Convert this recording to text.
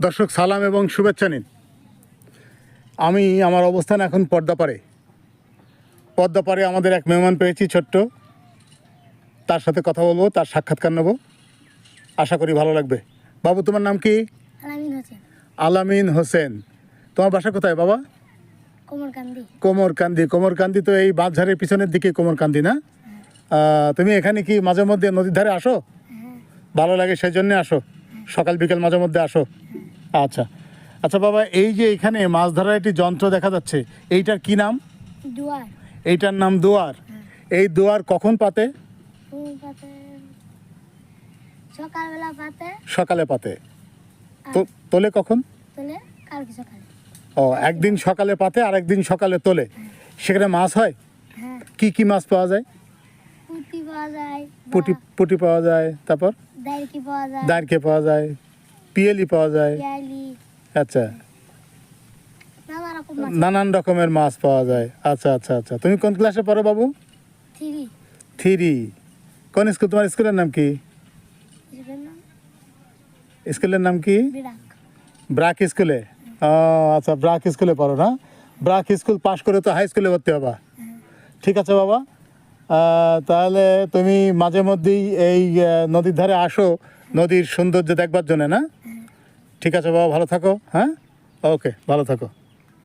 দর্শক সালাম এবং শুভেচ্ছা নিন। আমি আমার অবস্থান এখন পদ্মাপাড়ে আমাদের এক মেহমান পেয়েছি ছোট্ট, তার সাথে কথা বলবো, তার সাক্ষাৎকার নেব, আশা করি ভালো লাগবে। বাবু, তোমার নাম কি? আলামিন হোসেন। আলামিন হোসেন। তোমার বাসা কোথায় বাবা? কোমরকান্দি। কোমরকান্দি তো এই বাঁধঝাড়ের পিছনের দিকে কোমরকান্দি না? তুমি এখানে কি মাঝে মধ্যে নদীর ধারে আসো? ভালো লাগে সেই জন্যে আসো? সকাল বিকেল মাঝে মধ্যে আসো? আচ্ছা আচ্ছা বাবা, এই যে এখানে মাছ ধরার একটি যন্ত্র দেখা যাচ্ছে, এইটার কি নাম? দুয়ার। এইটার নাম দোয়ার। এই দোয়ার কখন পাতে? সকালবেলা পাতে। সকালে পাতে। তোলে কখন? তোলে কালকে সকালে। ও, একদিন সকালে পাতে আর একদিন সকালে তোলে। সেখানে মাছ হয়? হ্যাঁ। কি কি মাছ পাওয়া যায়? পুঁটি পাওয়া যায়। পুঁটি পাওয়া যায়, তারপর দাইরকি পাওয়া যায়। দাঁড়কে পাওয়া যায়, পিয়েলি পাওয়া যায়। পিয়ালি। আচ্ছা, নানা রকম মাছ। নানান রকমের মাছ পাওয়া যায়। আচ্ছা আচ্ছা আচ্ছা, তুমি কোন ক্লাসে পড়ো বাবু? 3। কোন স্কুল? তোমার স্কুলের নাম কি? স্কুলের নাম কি? বিরাক। ব্রাক স্কুলে? ও আচ্ছা, ব্রাক স্কুলে পড়ো না? ব্রাক স্কুল পাশ করে তো হাই স্কুলে ভর্তি হবা। ঠিক আছে বাবা, তাহলে তুমি মাঝে মধ্যেই এই নদীর ধারে আসো নদীর সৌন্দর্য দেখবার জন্য, না? ঠিক আছে বাবা, ভালো থাকো। হ্যাঁ, ওকে, ভালো থাকো।